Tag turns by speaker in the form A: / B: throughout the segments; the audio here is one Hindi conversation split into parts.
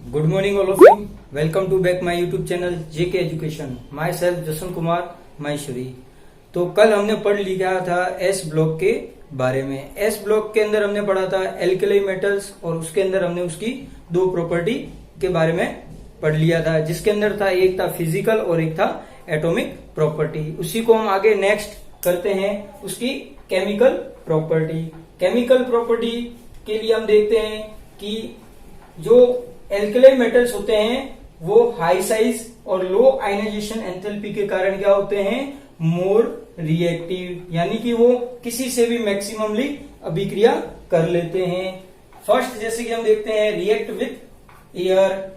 A: Good morning all of you. Welcome to back my YouTube channel JK education. Myself Jashan Kumar Maheshwari. तो कल हमने पढ़ लिया था एस ब्लॉक के बारे में। एस ब्लॉक के अंदर हमने पढ़ा था एल्कली मेटल्स और उसके अंदर हमने उसकी दो प्रॉपर्टी के बारे में पढ़ लिया था, जिसके अंदर था एक था फिजिकल और एक था एटॉमिक प्रॉपर्टी। उसी को हम आगे नेक्स्ट करते हैं उसकी केमिकल प्रॉपर्टी। केमिकल प्रॉपर्टी के लिए हम देखते हैं कि जो एल्कली मेटल्स होते हैं वो हाई साइज और लो आयनाइजेशन एंथैल्पी के कारण क्या होते हैं, मोर रिएक्टिव, यानी कि वो किसी से भी मैक्सिममली अभिक्रिया कर लेते हैं। फर्स्ट जैसे कि हम देखते हैं रिएक्ट विथ एयर।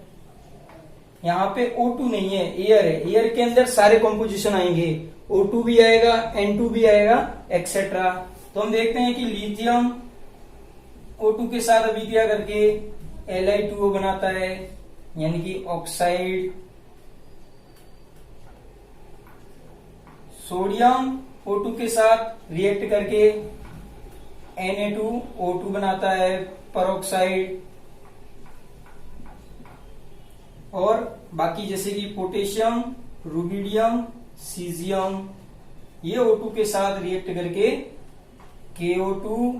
A: यहाँ पे O2 नहीं है, एयर है। एयर के अंदर सारे कॉम्पोजिशन आएंगे, O2 भी आएगा, N2 भी आएगा, एक्सेट्रा। तो हम देखते हैं कि लिथियम O2 के साथ अभिक्रिया करके Li2O बनाता है, यानी कि ऑक्साइड। सोडियम O2 के साथ रिएक्ट करके Na2O2 बनाता है, परऑक्साइड। और बाकी जैसे कि पोटेशियम, रुबिडियम, सीजियम, ये O2 के साथ रिएक्ट करके KO2,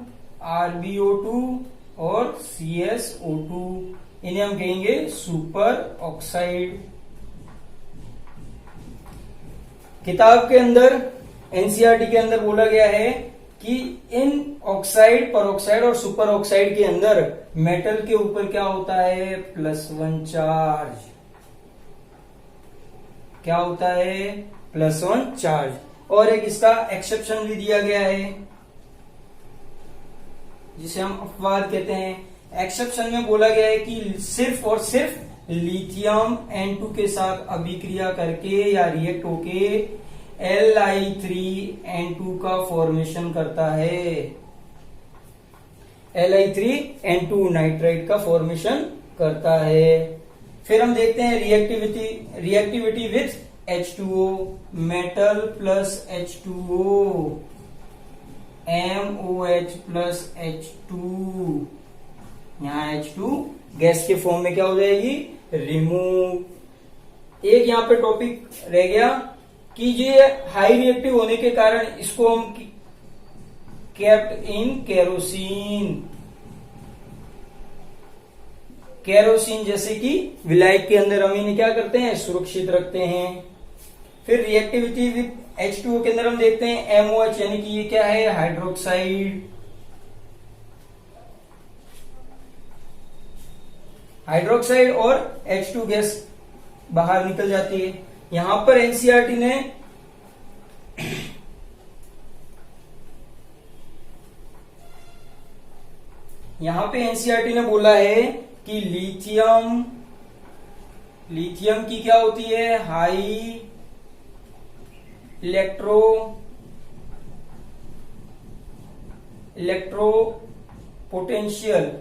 A: RbO2 और CsO2, इन्हें हम कहेंगे सुपर ऑक्साइड। किताब के अंदर एनसीईआरटी के अंदर बोला गया है कि इन ऑक्साइड, परऑक्साइड और सुपर ऑक्साइड के अंदर मेटल के ऊपर क्या होता है, +1 चार्ज। क्या होता है, +1 चार्ज। और एक इसका एक्सेप्शन भी दिया गया है जिसे हम अपवाद कहते हैं। एक्सेप्शन में बोला गया है कि सिर्फ और सिर्फ लिथियम N2 के साथ अभिक्रिया करके या रिएक्ट होके Li3N2 का फॉर्मेशन करता है। Li3N2 नाइट्राइड का फॉर्मेशन करता है। फिर हम देखते हैं reactivity with H2O, metal plus H2O, MOH plus H2। यहां H2 गैस के फॉर्म में क्या हो जाएगी, रिमूव। एक यहां पे टॉपिक रह गया कि ये हाई रिएक्टिव होने के कारण इसको हम केप्ट इन केरोसिन। केरोसिन जैसे कि विलायक के अंदर हम इन्हें क्या करते हैं, सुरक्षित रखते हैं। फिर रिएक्टिविटी विथ H2O के अंदर हम देखते हैं MOH, यानी कि ये क्या है, हाइड्रोक्साइड। हाइड्रोक्साइड और H2 गैस बाहर निकल जाती है। यहां पर एनसीईआरटी ने बोला है कि लिथियम की क्या होती है, high electro potential,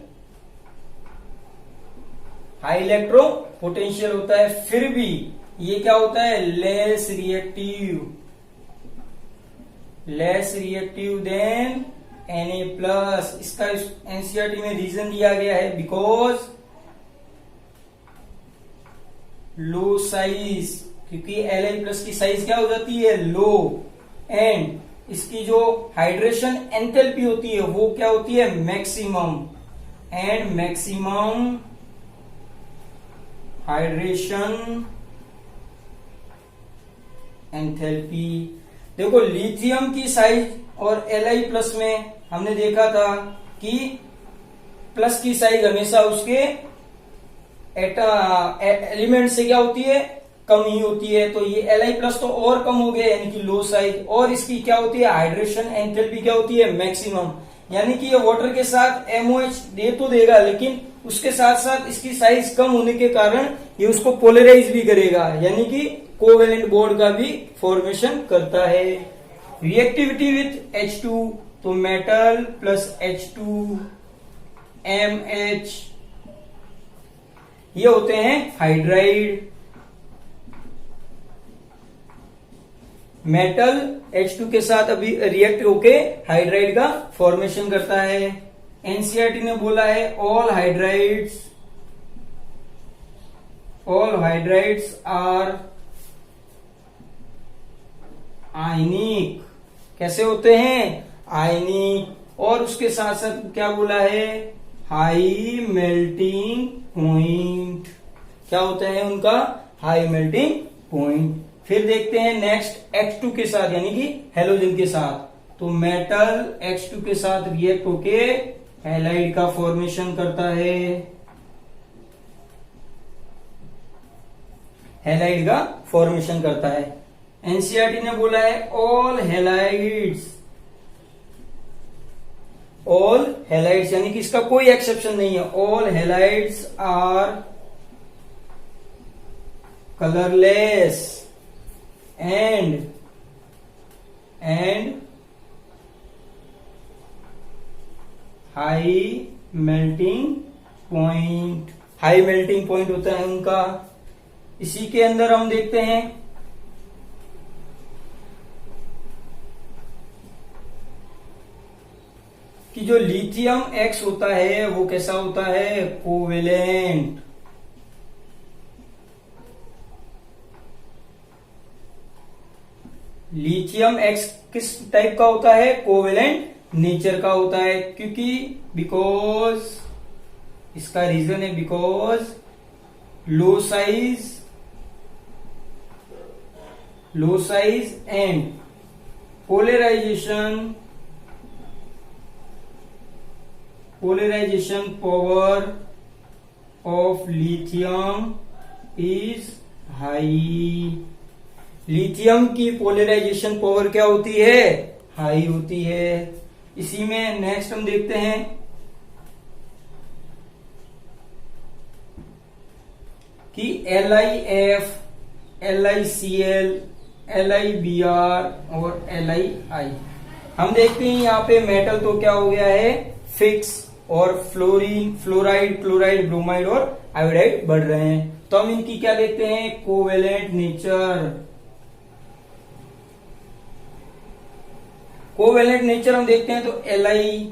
A: high electro potential होता है। फिर भी ये क्या होता है, लेस रिएक्टिव देन Na+। इसका एनसीईआरटी में रीजन दिया गया है बिकॉज लो साइज, क्योंकि Li+ की साइज क्या हो जाती है, लो। एंड इसकी जो हाइड्रेशन एंथैल्पी होती है वो क्या होती है, maximum. And maximum hydration enthalpy. देखो लिथियम की साइज और Li+ में हमने देखा था कि प्लस की साइज हमेशा उसके एलिमेंट से क्या होती है, कम ही होती है। तो ये Li+ तो और कम हो गया, यानी कि लो साइज। और इसकी क्या होती है, हाइड्रेशन एंथैल्पी क्या होती है, मैक्सिमम। यानी कि ये वाटर के साथ MOH दे तो देगा, लेकिन उसके साथ साथ इसकी साइज कम होने के कारण ये उसको पोलराइज भी करेगा, यानी कि कोवेलेंट बॉन्ड का भी फॉर्मेशन करता है। रिएक्टिविटी विथ H2, तो मेटल प्लस H2 MH, ये होते हैं हाइड्राइड। मेटल H2 के साथ अभी रिएक्ट होके हाइड्राइड का फॉर्मेशन करता है। एनसीईआरटी ने बोला है all hydrides all hydrides are ionic. कैसे होते हैं? आयनिक। और उसके साथ साथ क्या बोला है? High melting point. क्या होता है उनका? High melting point. फिर देखते हैं नेक्स्ट H2 के साथ, यानी कि हेलोजन के साथ। तो मेटल H2 के साथ रिएक्ट होके हैलाइड का फॉर्मेशन करता है, हैलाइड का फॉर्मेशन करता है। एनसीईआरटी ने बोला है ऑल हैलाइड्स, ऑल हैलाइड्स यानी कि इसका कोई एक्सेप्शन नहीं है। All halides are colourless and high melting point. High melting point होता है उनका। इसी के अंदर हम देखते हैं कि जो लिथियम X होता है वो कैसा होता है? कोवेलेंट। लिथियम X किस टाइप का होता है? कोवेलेंट नेचर का होता है, क्योंकि बिकॉज इसका रीजन है because low size and polarisation power of lithium is high. Lithium की पोलराइजेशन पावर क्या होती है? हाई होती है। इसी में नेक्स्ट हम देखते हैं कि LiF, LiCl, LiBr और Li। हम देखते हैं यहाँ पे मेटल तो क्या हो गया है? फिक्स। और फ्लोरीन, फ्लोराइड, क्लोराइड, ब्रोमाइड और आयोडाइड बढ़ रहे हैं। तो हम इनकी क्या देखते हैं? Covalent nature. कोवेलेंट नेचर हम देखते हैं तो Li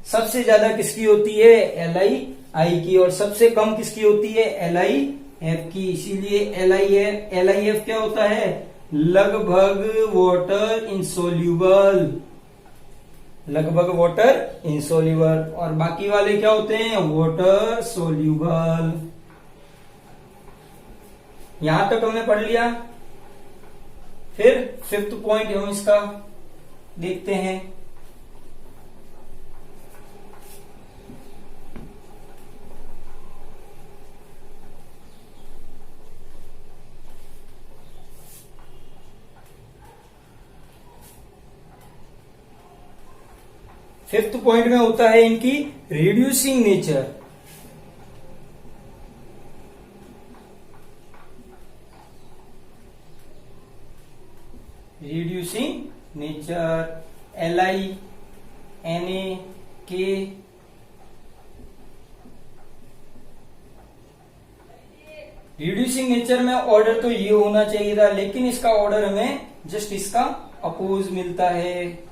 A: सबसे ज्यादा किसकी होती है? Li की। और सबसे कम किसकी होती है? LiF की। इसीलिए LiF क्या होता है? लगभग वाटर इंसोल्यूबल, लगभग वाटर इंसोल्यूबल। और बाकी वाले क्या होते हैं? Water soluble. यहां तक हमने पढ़ लिया। फिर 5th पॉइंट हम इसका देखते हैं। फिफ्थ पॉइंट में होता है इनकी reducing nature. Reducing nature Li, Na, K। Reducing nature में ऑर्डर तो ये होना चाहिए था, लेकिन इसका ऑर्डर हमें जस्ट इसका अपोज मिलता है।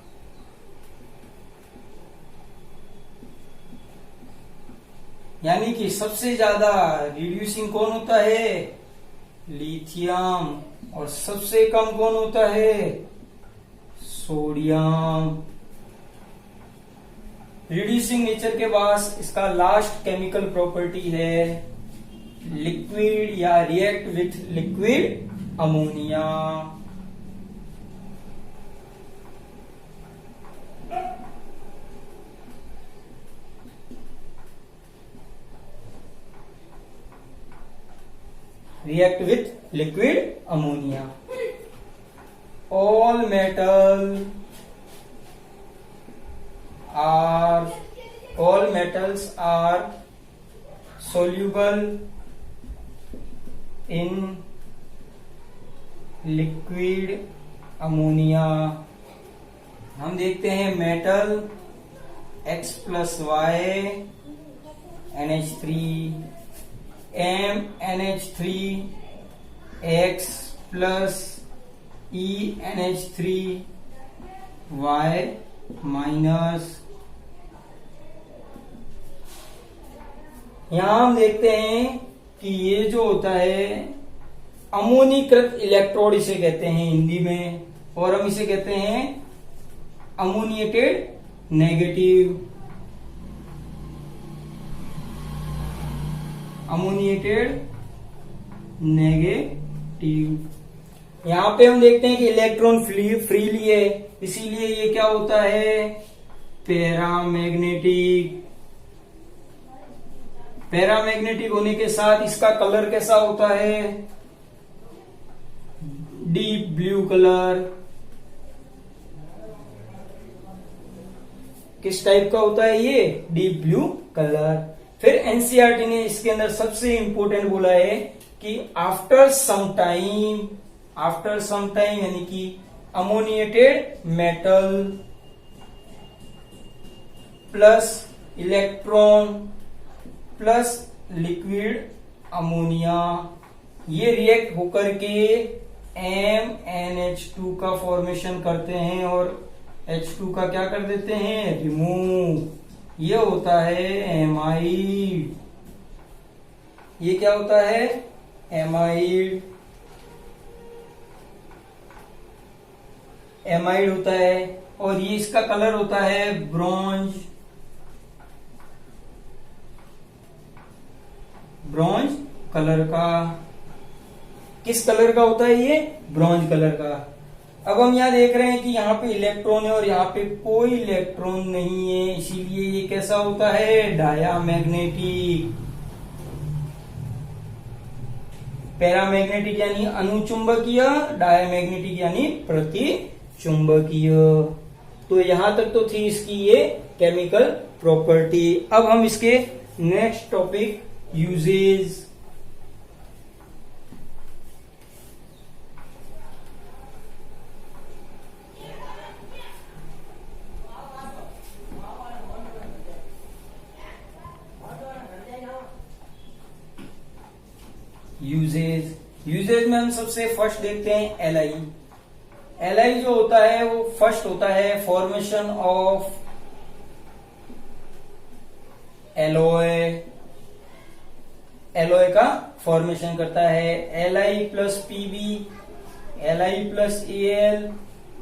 A: यानी कि सबसे ज्यादा रिड्यूसिंग कौन होता है? लिथियम। और सबसे कम कौन होता है? सोडियम। रिड्यूसिंग नेचर के बाद इसका लास्ट केमिकल प्रॉपर्टी है लिक्विड या react with liquid ammonia. react with liquid ammonia. All metals are soluble in liquid ammonia. हम देखते हैं metal X plus Y NH3 M NH3 X plus E NH3 Y minus. यहां हम देखते हैं कि ये जो होता है अमोनीकृत इलेक्ट्रोड इसे कहते हैं हिंदी में, और हम इसे कहते हैं अमोनिएटेड नेगेटिव, अमोनिएटेड नेगेटिव। यहां पे हम देखते हैं कि इलेक्ट्रॉन फ्रीली है, इसीलिए ये क्या होता है, पैरामैग्नेटिक। पैरामैग्नेटिक होने के साथ इसका कलर कैसा होता है, डीप ब्लू कलर। किस टाइप का होता है ये, डीप ब्लू कलर। फिर एनसीईआरटी ने इसके अंदर सबसे इंपॉर्टेंट बोला है कि आफ्टर सम टाइम यानी कि ammoniated metal plus electron plus liquid ammonia, ये रिएक्ट होकर के MnH2 का फॉर्मेशन करते हैं और H2 का क्या कर देते हैं, रिमूव। ये होता है एमाइड। ये क्या होता है, एमाइड। एमाइड होता है और ये इसका कलर होता है ब्रॉन्ज, ब्रॉन्ज कलर का। किस कलर का होता है ये, ब्रॉन्ज कलर का। अब हम यहाँ देख रहे हैं कि यहाँ पे इलेक्ट्रॉन है और यहाँ पे कोई इलेक्ट्रॉन नहीं है, इसीलिए ये कैसा होता है, डायामैग्नेटिक। पैरामैग्नेटिक यानी अनुचुंबकीय, डायामैग्नेटिक यानी प्रतिचुंबकीय। तो यहां तक तो थी इसकी ये केमिकल प्रॉपर्टी। अब हम इसके नेक्स्ट टॉपिक यूजेज। यूजेज में हम सबसे फर्स्ट देखते हैं एलआई। एलआई जो होता है वो फर्स्ट होता है फॉर्मेशन ऑफ एलॉय। एलॉय का फॉर्मेशन करता है Li plus Pb, Li plus L,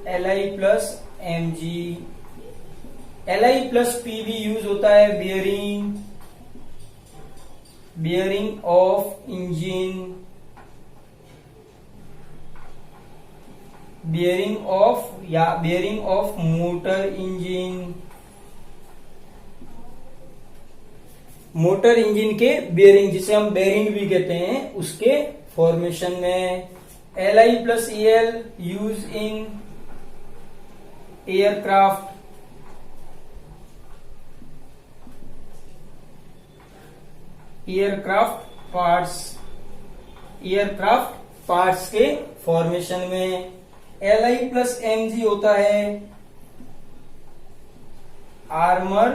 A: Li plus Mg. Li plus Pb use होता है bearing of engine, bearing of motor engine. Motor engine के बियरिंग, जिसे हम बेरिंग भी कहते हैं, उसके फॉर्मेशन में। Li plus L use in aircraft, aircraft parts के फॉर्मेशन में। एलआई प्लस एमजी होता है आर्मर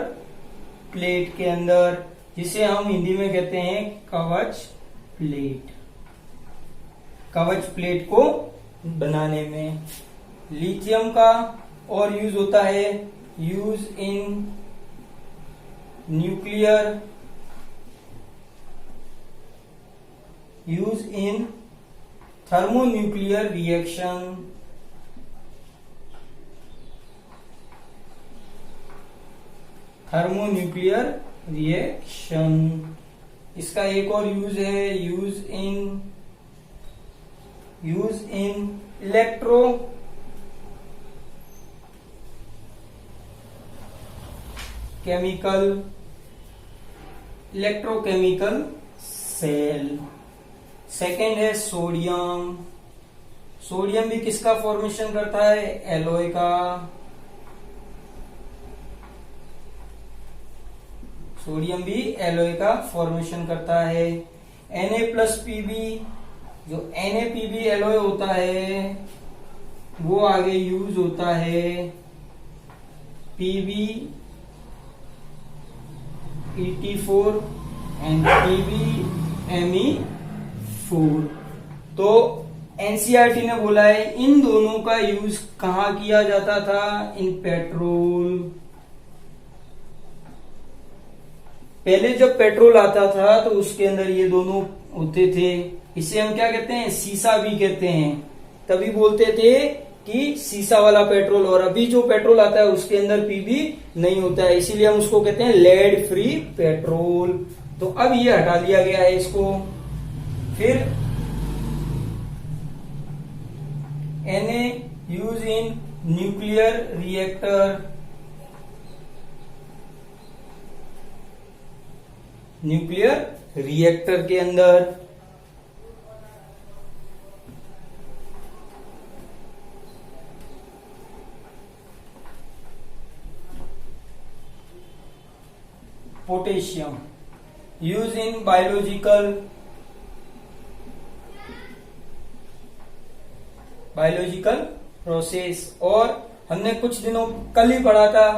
A: प्लेट के अंदर, जिसे हम हिंदी में कहते हैं कवच प्लेट। कवच प्लेट को बनाने में। लिथियम का और यूज होता है, use in nuclear, use in thermonuclear reaction. Thermonuclear reaction. इसका एक और यूज है, use in electrochemical cell. Second है सोडियम। सोडियम भी किसका फॉर्मेशन करता है, एलॉय का। सोडियम भी एलॉय का फॉर्मेशन करता है। Na प्लस पीबी, जो NaPb एलॉय होता है वो आगे यूज होता है PbEt4 एंड PbMe4। तो एनसीईआरटी ने बोला है इन दोनों का यूज कहाँ किया जाता था, इन पेट्रोल। पहले जब पेट्रोल आता था तो उसके अंदर ये दोनों होते थे, इसे हम क्या कहते हैं, सीसा भी कहते हैं। तभी बोलते थे कि सीसा वाला पेट्रोल। और अभी जो पेट्रोल आता है उसके अंदर पीबी नहीं होता है, इसीलिए हम उसको कहते हैं लेड फ्री पेट्रोल। तो अब ये हटा दिया गया है इसको। फिर Na use in nuclear reactor, nuclear reactor के अंदर। Potassium use in biological process. और हमने कुछ दिनों कल ही पढ़ा था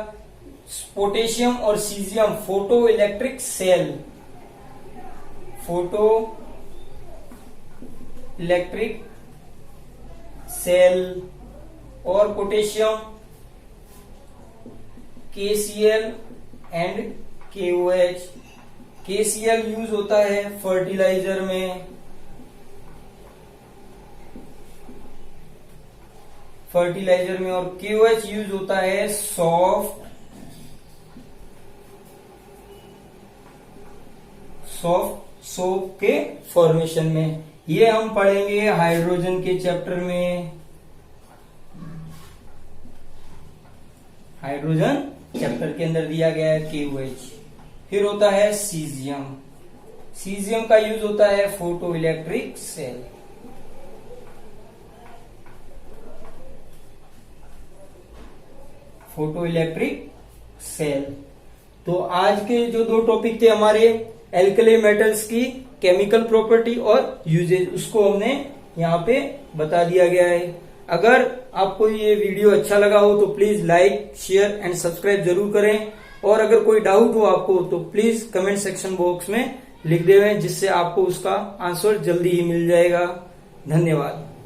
A: पोटेशियम और caesium photo electric cell, photo electric cell. और पोटेशियम KCl and KOH। KCl use होता है फर्टिलाइजर में, और KOH यूज होता है सॉफ्ट सोप के फॉर्मेशन में। ये हम पढ़ेंगे हाइड्रोजन के चैप्टर में, हाइड्रोजन चैप्टर के अंदर दिया गया है KOH। फिर होता है सीजियम, सीजियम का यूज होता है photo electric cell. Photo electric cell. तो आज के जो दो टॉपिक थे हमारे, एल्कली मेटल्स की केमिकल प्रॉपर्टी और यूजेज, उसको हमने यहाँ पे बता दिया गया है। अगर आपको ये वीडियो अच्छा लगा हो तो please like, share and subscribe जरूर करें। और अगर कोई डाउट हो आपको तो प्लीज कमेंट सेक्शन बॉक्स में लिख देवें, जिससे आपको उसका आंसर जल्दी ही मिल जाएगा। धन्यवाद।